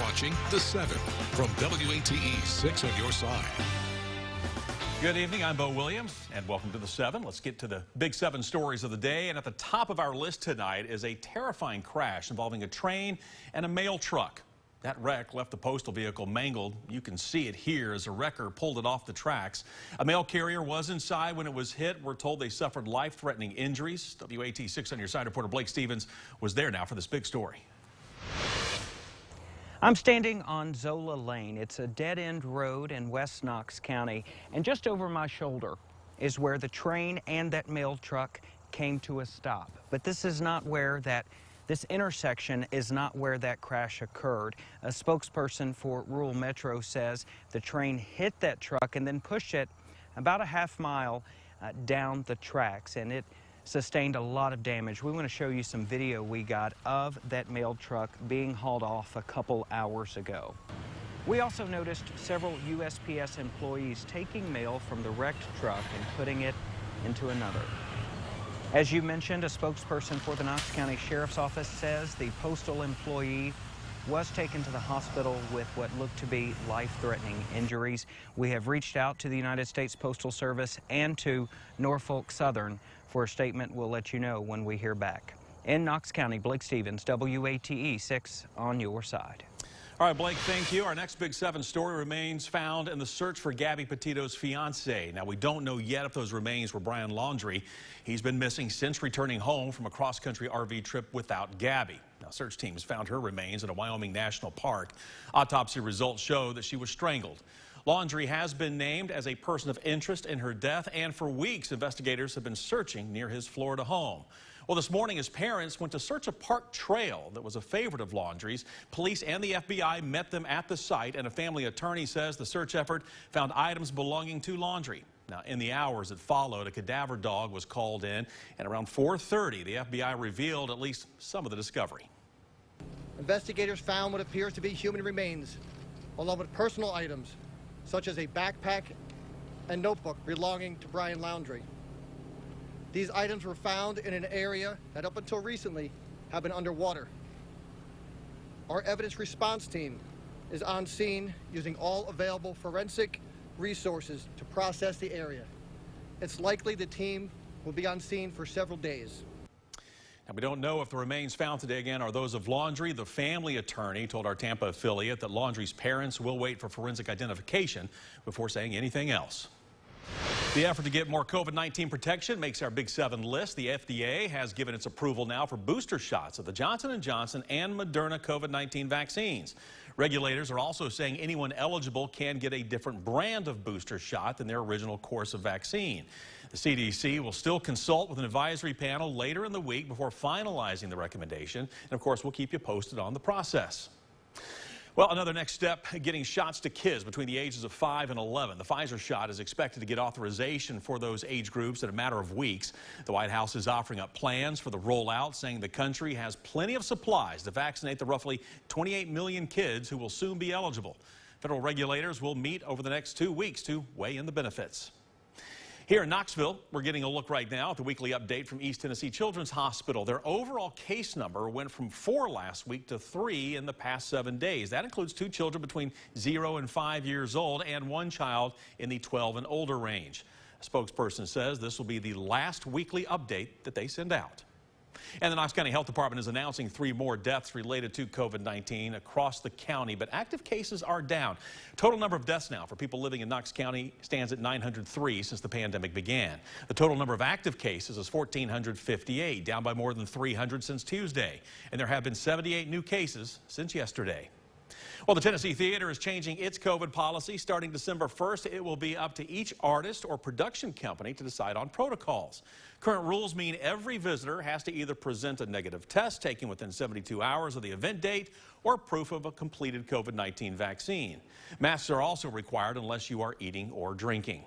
watching The 7 from WATE 6 on your side. Good evening, I'm Bo Williams, and welcome to The 7. Let's get to the big 7 stories of the day. And at the top of our list tonight is a terrifying crash involving a train and a mail truck. That wreck left the postal vehicle mangled. You can see it here as a wrecker pulled it off the tracks. A mail carrier was inside when it was hit. We're told they suffered life-threatening injuries. WATE 6 on your side reporter Blake Stevens was there now for this big story. I'm standing on Zola Lane. It's a dead-end road in West Knox County, and just over my shoulder is where the train and that mail truck came to a stop. But this intersection is not where that crash occurred. A spokesperson for Rural Metro says the train hit that truck and then pushed it about a half mile down the tracks, and it sustained a lot of damage. We want to show you some video we got of that mail truck being hauled off a couple hours ago. We also noticed several USPS employees taking mail from the wrecked truck and putting it into another. As you mentioned, a spokesperson for the Knox County Sheriff's Office says the postal employee was taken to the hospital with what looked to be life-threatening injuries. We have reached out to the United States Postal Service and to Norfolk Southern for a statement. We'll let you know when we hear back. In Knox County, Blake Stevens, WATE 6 on your side. All right, Blake, thank you. Our next Big 7 story remains found in the search for Gabby Petito's fiancé. Now, we don't know yet if those remains were Brian Laundrie. He's been missing since returning home from a cross-country RV trip without Gabby. Now, search teams found her remains in a Wyoming national park. Autopsy results show that she was strangled. Laundrie has been named as a person of interest in her death, and for weeks, investigators have been searching near his Florida home. Well, this morning, his parents went to search a park trail that was a favorite of Laundrie's. Police and the FBI met them at the site, and a family attorney says the search effort found items belonging to Laundrie. Now, in the hours that followed, a cadaver dog was called in, and around 4:30, the FBI revealed at least some of the discovery. Investigators found what appears to be human remains, along with personal items, such as a backpack and notebook belonging to Brian Laundrie. These items were found in an area that up until recently have been underwater. Our evidence response team is on scene using all available forensic resources to process the area. It's likely the team will be on scene for several days. Now, we don't know if the remains found today, again, are those of Laundrie. The family attorney told our Tampa affiliate that Laundrie's parents will wait for forensic identification before saying anything else. The effort to get more COVID-19 protection makes our Big 7 list. The FDA has given its approval now for booster shots of the Johnson & Johnson and Moderna COVID-19 vaccines. Regulators are also saying anyone eligible can get a different brand of booster shot than their original course of vaccine. The CDC will still consult with an advisory panel later in the week before finalizing the recommendation. And, of course, we'll keep you posted on the process. Well, another next step, getting shots to kids between the ages of 5 and 11. The Pfizer shot is expected to get authorization for those age groups in a matter of weeks. The White House is offering up plans for the rollout, saying the country has plenty of supplies to vaccinate the roughly 28 million kids who will soon be eligible. Federal regulators will meet over the next 2 weeks to weigh in the benefits. Here in Knoxville, we're getting a look right now at the weekly update from East Tennessee Children's Hospital. Their overall case number went from 4 last week to 3 in the past 7 days. That includes 2 children between 0 and 5 years old and 1 child in the 12 and older range. A spokesperson says this will be the last weekly update that they send out. And the Knox County Health Department is announcing 3 more deaths related to COVID-19 across the county, but active cases are down. Total number of deaths now for people living in Knox County stands at 903 since the pandemic began. The total number of active cases is 1,458, down by more than 300 since Tuesday. And there have been 78 new cases since yesterday. Well, the Tennessee Theater is changing its COVID policy. Starting December 1st, it will be up to each artist or production company to decide on protocols. Current rules mean every visitor has to either present a negative test taken within 72 hours of the event date or proof of a completed COVID-19 vaccine. Masks are also required unless you are eating or drinking.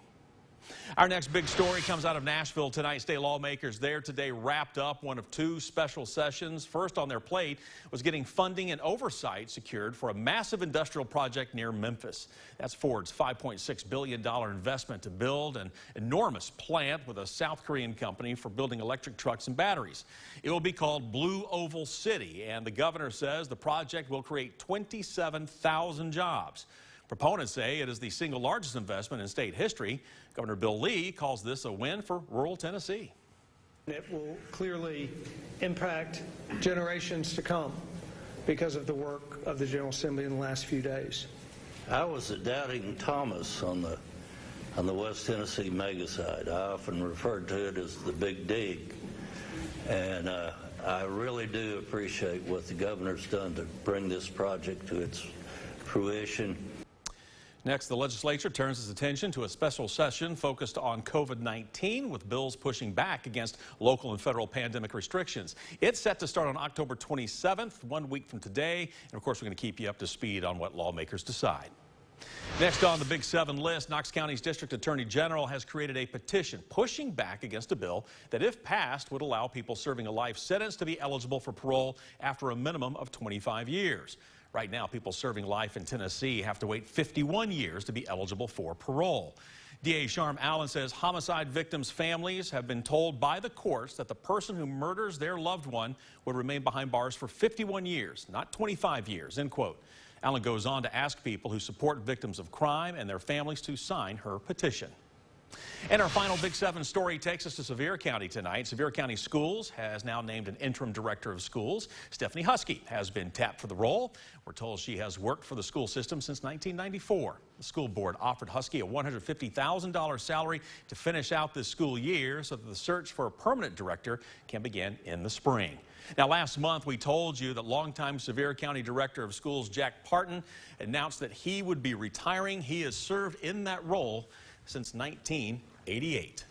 Our next big story comes out of Nashville tonight. State lawmakers there today wrapped up one of two special sessions. First on their plate was getting funding and oversight secured for a massive industrial project near Memphis. That's Ford's $5.6 billion investment to build an enormous plant with a South Korean company for building electric trucks and batteries. It will be called Blue Oval City, and the governor says the project will create 27,000 jobs. Proponents say it is the single largest investment in state history. Governor Bill Lee calls this a win for rural Tennessee. It will clearly impact generations to come because of the work of the General Assembly in the last few days. I was at Doubting Thomas on the West Tennessee mega site. I often referred to it as the Big Dig. And I really do appreciate what the governor's done to bring this project to its fruition. Next, the legislature turns its attention to a special session focused on COVID-19, with bills pushing back against local and federal pandemic restrictions. It's set to start on October 27th, 1 week from today. And of course, we're going to keep you up to speed on what lawmakers decide. Next on the Big 7 list, Knox County's District Attorney General has created a petition pushing back against a bill that, if passed, would allow people serving a life sentence to be eligible for parole after a minimum of 25 years. Right now, people serving life in Tennessee have to wait 51 years to be eligible for parole. DA Sharm Allen says homicide victims' families have been told by the courts that the person who murders their loved one would remain behind bars for 51 years, not 25 years, end quote. Allen goes on to ask people who support victims of crime and their families to sign her petition. And our final Big 7 story takes us to Sevier County tonight. Sevier County Schools has now named an interim director of schools. Stephanie Husky has been tapped for the role. We're told she has worked for the school system since 1994. The school board offered Husky a $150,000 salary to finish out this school year so that the search for a permanent director can begin in the spring. Now, last month we told you that longtime Sevier County Director of Schools Jack Parton announced that he would be retiring. He has served in that role since 1988.